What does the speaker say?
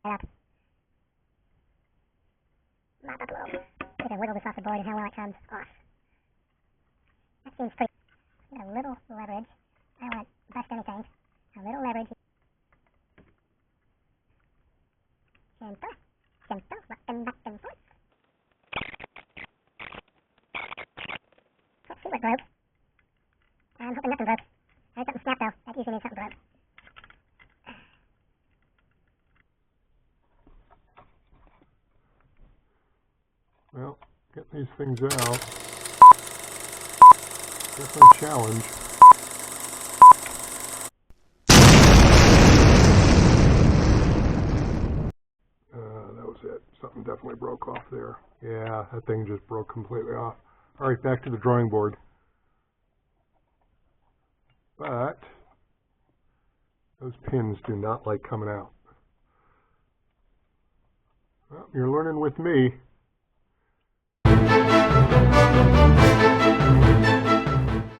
Up. Mop up a little. See if I wiggle this off the board and how well it comes off. That seems pretty. A little leverage. I don't want to bust anything. A little leverage. Simple. Simple. Rockin' back and forth. Let's see what broke. I'm hoping nothing broke. I heard something snap though. That usually means something broke. Well, getting these things out. Definitely a challenge. That was it. Something definitely broke off there. Yeah, that thing just broke completely off. All right, back to the drawing board. But those pins do not like coming out. Well, you're learning with me.